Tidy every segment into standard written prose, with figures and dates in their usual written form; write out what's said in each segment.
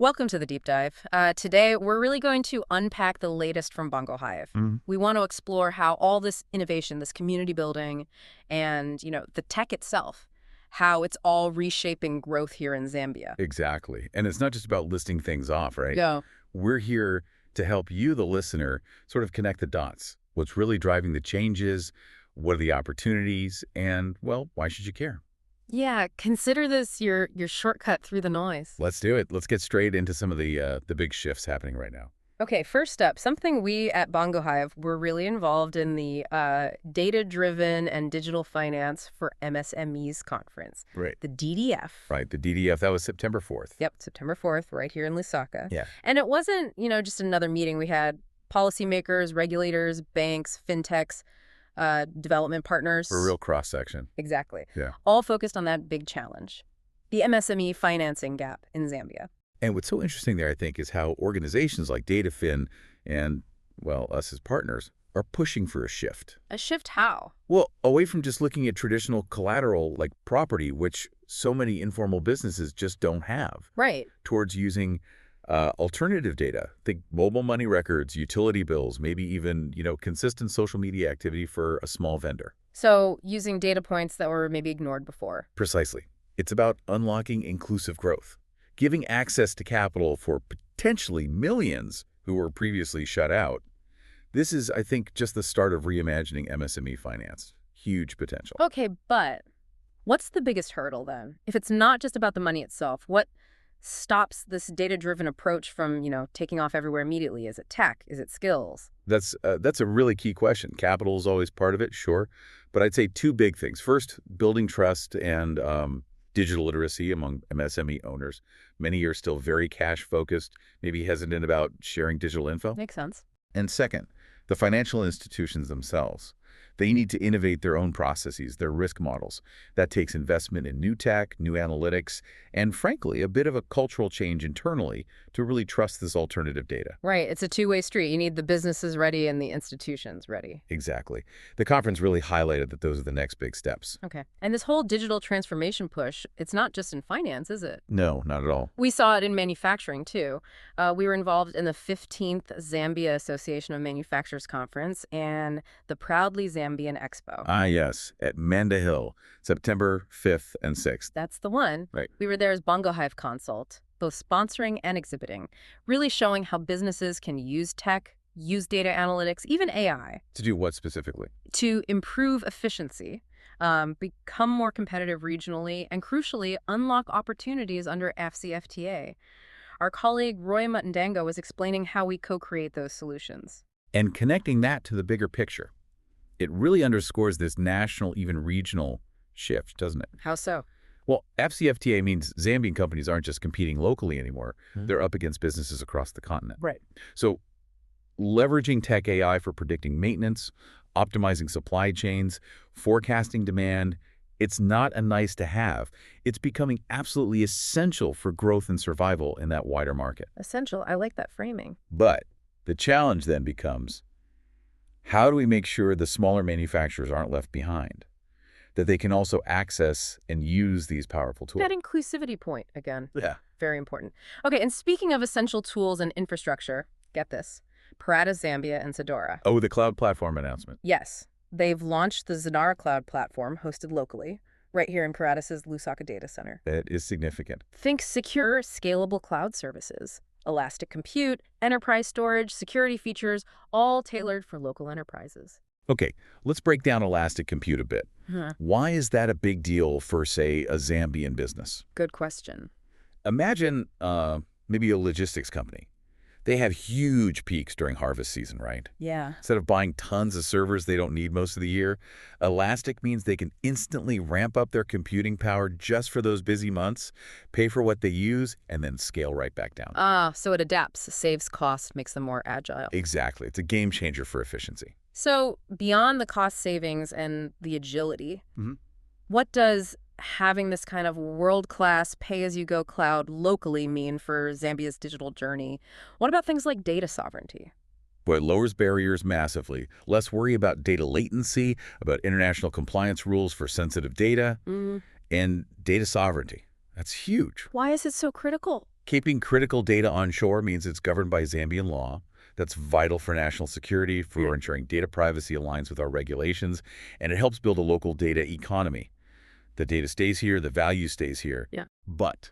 Welcome to the deep dive. Today, we're really going to unpack the latest from BongoHive. We want to explore how all this innovation, this community building, and the tech itself, how it's all reshaping growth here in Zambia. Exactly. And it's not just about listing things off, right? Go. We're here to help you, the listener, sort of connect the dots. What's really driving the changes? What are the opportunities? And, well, why should you care? Yeah, consider this your shortcut through the noise. Let's do it. Let's get straight into some of the big shifts happening right now. Okay, first up, something we at BongoHive were really involved in the Data-Driven and Digital Finance for MSMEs conference. Right. The DDF. Right. The DDF, that was September 4th. Yep, September 4th, right here in Lusaka. Yeah. And it wasn't, just another meeting. We had policymakers, regulators, banks, fintechs, development partners. For a real cross-section. Exactly. Yeah. All focused on that big challenge, the MSME financing gap in Zambia. And what's so interesting there, I think, is how organizations like DataFin and, well, us as partners are pushing for a shift. A shift how? Well, away from just looking at traditional collateral like property, which so many informal businesses just don't have. Right. Towards using alternative data. Think mobile money records, utility bills, maybe even, consistent social media activity for a small vendor. So using data points that were maybe ignored before. Precisely. It's about unlocking inclusive growth, giving access to capital for potentially millions who were previously shut out. This is, I think, just the start of reimagining MSME finance. Huge potential. Okay, but what's the biggest hurdle then? If it's not just about the money itself, what stops this data-driven approach from, taking off everywhere immediately? Is it tech? Is it skills? That's a really key question. Capital is always part of it, sure. But I'd say two big things. First, building trust and digital literacy among MSME owners. Many are still very cash-focused, maybe hesitant about sharing digital info. Makes sense. And second, the financial institutions themselves. They need to innovate their own processes, their risk models. That takes investment in new tech, new analytics, and frankly, a bit of a cultural change internally to really trust this alternative data. Right. It's a two-way street. You need the businesses ready and the institutions ready. Exactly. The conference really highlighted that those are the next big steps. Okay. And this whole digital transformation push, it's not just in finance, is it? No, not at all. We saw it in manufacturing, too. We were involved in the 15th Zambia Association of Manufacturers Conference and the Proudly Zambian Expo. Ah, yes, at Manda Hill, September 5th and 6th. That's the one. Right. We were there as BongoHive Consult, both sponsoring and exhibiting, really showing how businesses can use tech, use data analytics, even AI. To do what specifically? To improve efficiency, become more competitive regionally, and crucially, unlock opportunities under AFCFTA. Our colleague Roy Mutandango was explaining how we co-create those solutions. And connecting that to the bigger picture. It really underscores this national, even regional shift, doesn't it? How so? Well, FCFTA means Zambian companies aren't just competing locally anymore. They're up against businesses across the continent. Right. So leveraging tech AI for predicting maintenance, optimizing supply chains, forecasting demand, it's not a nice to have. It's becoming absolutely essential for growth and survival in that wider market. Essential. I like that framing. But the challenge then becomes, how do we make sure the smaller manufacturers aren't left behind? That they can also access and use these powerful tools. That inclusivity point, again. Yeah. Very important. Okay, and speaking of essential tools and infrastructure, get this, Parata Zambia and Zadora. Oh, the cloud platform announcement. Yes, they've launched the Zadara cloud platform hosted locally, right here in Paratas's Lusaka data center. That is significant. Think secure, scalable cloud services. Elastic compute, enterprise storage, security features, all tailored for local enterprises. Okay, let's break down elastic compute a bit. Why is that a big deal for, say, a Zambian business? Good question. Imagine maybe a logistics company. They have huge peaks during harvest season, right? Yeah. Instead of buying tons of servers they don't need most of the year, Elastic means they can instantly ramp up their computing power just for those busy months, pay for what they use, and then scale right back down. So it adapts, saves costs, makes them more agile. Exactly. It's a game changer for efficiency. So beyond the cost savings and the agility, what does having this kind of world-class pay-as-you-go cloud locally mean for Zambia's digital journey? What about things like data sovereignty? Boy, it lowers barriers massively. Less worry about data latency, about international compliance rules for sensitive data, and data sovereignty. That's huge. Why is it so critical? Keeping critical data onshore means it's governed by Zambian law. That's vital for national security, for ensuring data privacy aligns with our regulations, and it helps build a local data economy. The data stays here, the value stays here. Yeah. But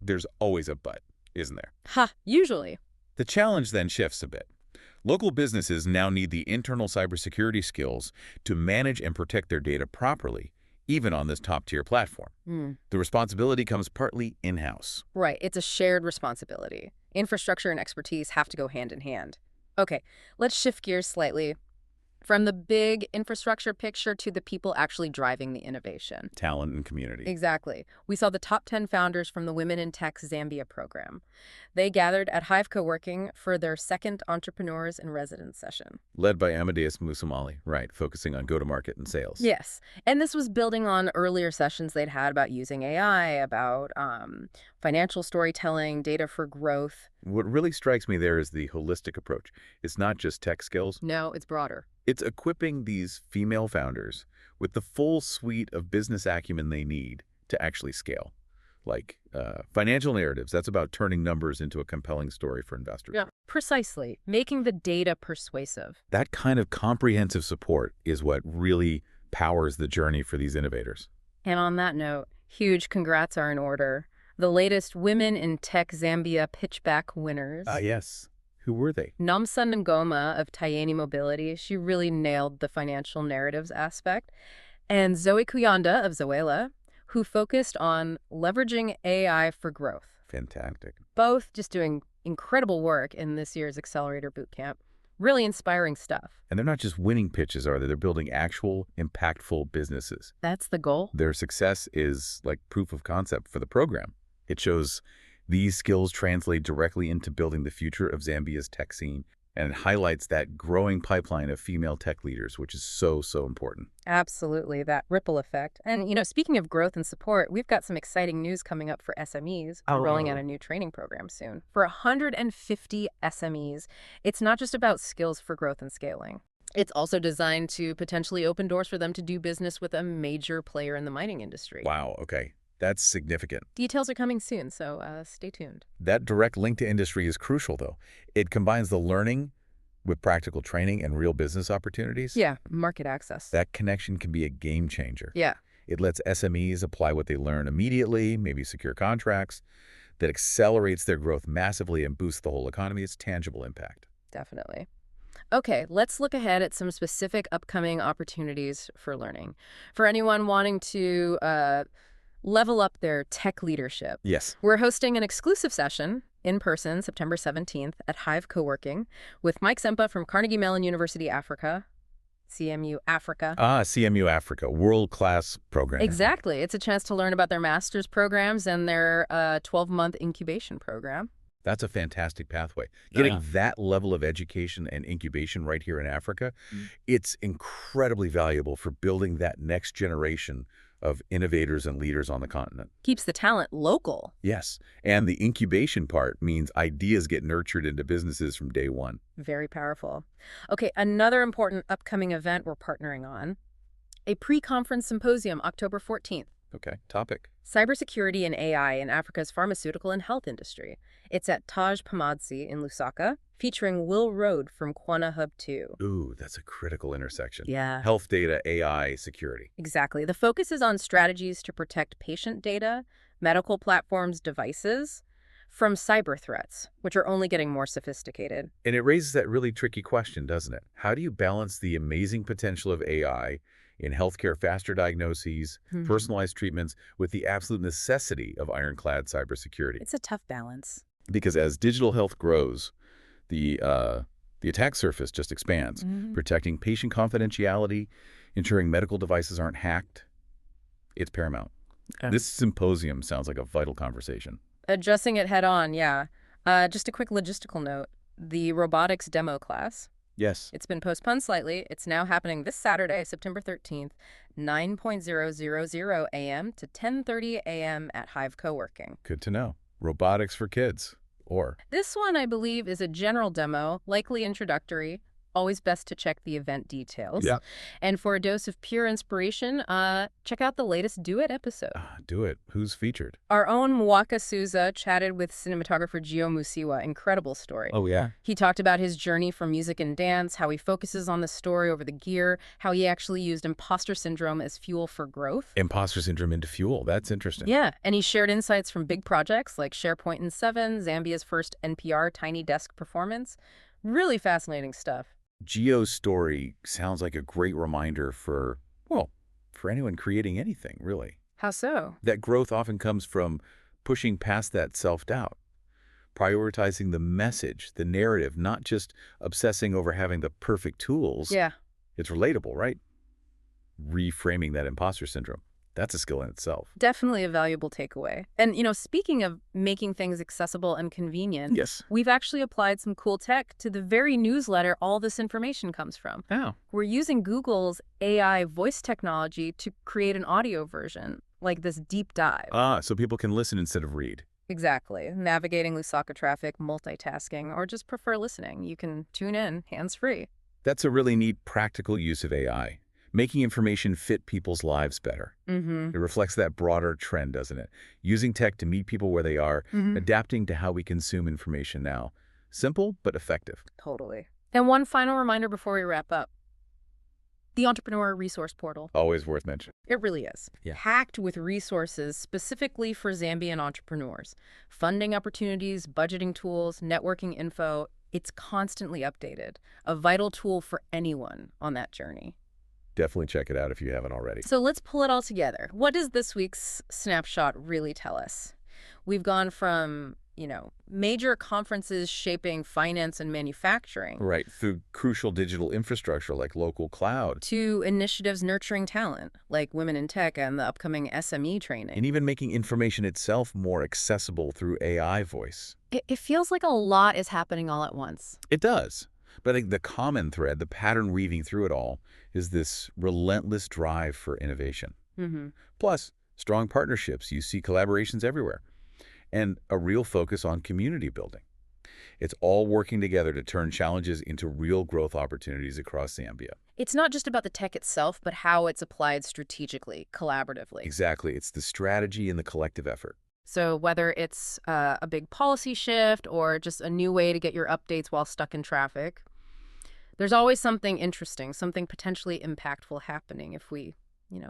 there's always a but, isn't there? Ha, usually. The challenge then shifts a bit. Local businesses now need the internal cybersecurity skills to manage and protect their data properly, even on this top-tier platform. The responsibility comes partly in-house. Right, it's a shared responsibility. Infrastructure and expertise have to go hand in hand. Okay, let's shift gears slightly. From the big infrastructure picture to the people actually driving the innovation. Talent and community. Exactly. We saw the top 10 founders from the Women in Tech Zambia program. They gathered at Hive Co-working for their second Entrepreneurs in Residence session. Led by Amadeus Musamali, right, focusing on go-to-market and sales. Yes, and this was building on earlier sessions they'd had about using AI, about financial storytelling, data for growth. What really strikes me there is the holistic approach. It's not just tech skills. No, it's broader. It's equipping these female founders with the full suite of business acumen they need to actually scale. Like financial narratives, that's about turning numbers into a compelling story for investors. Yeah, precisely. Making the data persuasive. That kind of comprehensive support is what really powers the journey for these innovators. And on that note, huge congrats are in order. The latest Women in Tech Zambia pitchback winners. Yes. Who were they? Nomsa Ngoma of Tayeni Mobility. She really nailed the financial narratives aspect. And Zoe Kuyanda of Zoela, who focused on leveraging AI for growth. Fantastic. Both just doing incredible work in this year's Accelerator Bootcamp. Really inspiring stuff. And they're not just winning pitches, are they? They're building actual, impactful businesses. That's the goal. Their success is like proof of concept for the program. It shows these skills translate directly into building the future of Zambia's tech scene, and it highlights that growing pipeline of female tech leaders, which is so, so important. Absolutely, that ripple effect. And, speaking of growth and support, we've got some exciting news coming up for SMEs. We're rolling out a new training program soon. For 150 SMEs, it's not just about skills for growth and scaling. It's also designed to potentially open doors for them to do business with a major player in the mining industry. Wow, okay. That's significant. Details are coming soon, so stay tuned. That direct link to industry is crucial, though. It combines the learning with practical training and real business opportunities. Yeah, market access. That connection can be a game changer. Yeah. It lets SMEs apply what they learn immediately, maybe secure contracts. That accelerates their growth massively and boosts the whole economy. It's tangible impact. Definitely. Okay, let's look ahead at some specific upcoming opportunities for learning. For anyone wanting to level up their tech leadership. Yes. We're hosting an exclusive session in person September 17th at Hive Co-working with Mike Sempa from Carnegie Mellon University Africa, CMU Africa. CMU Africa, world-class program. Exactly. It's a chance to learn about their master's programs and their 12-month incubation program. That's a fantastic pathway. Getting that level of education and incubation right here in Africa, it's incredibly valuable for building that next generation of innovators and leaders on the continent. Keeps the talent local. Yes, and the incubation part means ideas get nurtured into businesses from day one. Very powerful. Okay, another important upcoming event we're partnering on, a pre-conference symposium, October 14th. Okay, topic. Cybersecurity and AI in Africa's pharmaceutical and health industry. It's at Taj Pamadsi in Lusaka, featuring Will Road from Quana Hub 2. Ooh, that's a critical intersection. Yeah. Health data, AI, security. Exactly. The focus is on strategies to protect patient data, medical platforms, devices from cyber threats, which are only getting more sophisticated. And it raises that really tricky question, doesn't it? How do you balance the amazing potential of AI in healthcare, faster diagnoses, personalized treatments, with the absolute necessity of ironclad cybersecurity? It's a tough balance. Because as digital health grows, the attack surface just expands, protecting patient confidentiality, ensuring medical devices aren't hacked. It's paramount. This symposium sounds like a vital conversation. Addressing it head on, yeah. Just a quick logistical note. The robotics demo class. Yes. It's been postponed slightly. It's now happening this Saturday, September 13th, 9:00 a.m. to 10:30 a.m. at Hive Co-working. Good to know. Robotics for kids. Or this one, I believe, is a general demo, likely introductory, always best to check the event details. Yeah. And for a dose of pure inspiration, check out the latest Do It episode. Do It. Who's featured? Our own Mwaka Souza chatted with cinematographer Gio Musiwa. Incredible story. Oh, yeah? He talked about his journey from music and dance, how he focuses on the story over the gear, how he actually used imposter syndrome as fuel for growth. Imposter syndrome into fuel. That's interesting. Yeah, and he shared insights from big projects like SharePoint in 7, Zambia's first NPR Tiny Desk performance. Really fascinating stuff. Gio's story sounds like a great reminder for, well, for anyone creating anything, really. How so? That growth often comes from pushing past that self-doubt, prioritizing the message, the narrative, not just obsessing over having the perfect tools. Yeah. It's relatable, right? Reframing that imposter syndrome. That's a skill in itself. Definitely a valuable takeaway. And, speaking of making things accessible and convenient, Yes. we've actually applied some cool tech to the very newsletter all this information comes from. Oh. We're using Google's AI voice technology to create an audio version, like this deep dive. So people can listen instead of read. Exactly. Navigating Lusaka traffic, multitasking, or just prefer listening. You can tune in hands-free. That's a really neat practical use of AI, making information fit people's lives better. Mm-hmm. It reflects that broader trend, doesn't it? Using tech to meet people where they are, adapting to how we consume information now. Simple, but effective. Totally. And one final reminder before we wrap up. The Entrepreneur Resource Portal. Always worth mentioning. It really is. Yeah. Packed with resources specifically for Zambian entrepreneurs. Funding opportunities, budgeting tools, networking info. It's constantly updated. A vital tool for anyone on that journey. Definitely check it out if you haven't already. So let's pull it all together. What does this week's snapshot really tell us? We've gone from, major conferences shaping finance and manufacturing. Right, through crucial digital infrastructure like local cloud. To initiatives nurturing talent, like Women in Tech and the upcoming SME training. And even making information itself more accessible through AI voice. It feels like a lot is happening all at once. It does. But I think the common thread, the pattern weaving through it all, is this relentless drive for innovation. Plus, strong partnerships. You see collaborations everywhere. And a real focus on community building. It's all working together to turn challenges into real growth opportunities across Zambia. It's not just about the tech itself, but how it's applied strategically, collaboratively. Exactly. It's the strategy and the collective effort. So whether it's a big policy shift or just a new way to get your updates while stuck in traffic, there's always something interesting, something potentially impactful happening if we,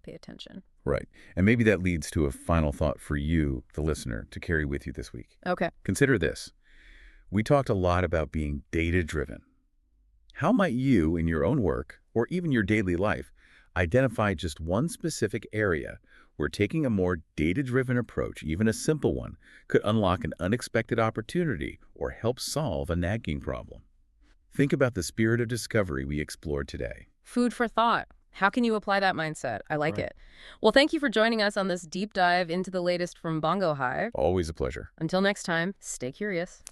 pay attention. Right. And maybe that leads to a final thought for you, the listener, to carry with you this week. Okay. Consider this. We talked a lot about being data-driven. How might you, in your own work, or even your daily life, identify just one specific area where taking a more data-driven approach, even a simple one, could unlock an unexpected opportunity or help solve a nagging problem? Think about the spirit of discovery we explored today. Food for thought. How can you apply that mindset? I like it. Well, thank you for joining us on this deep dive into the latest from BongoHive. Always a pleasure. Until next time, stay curious.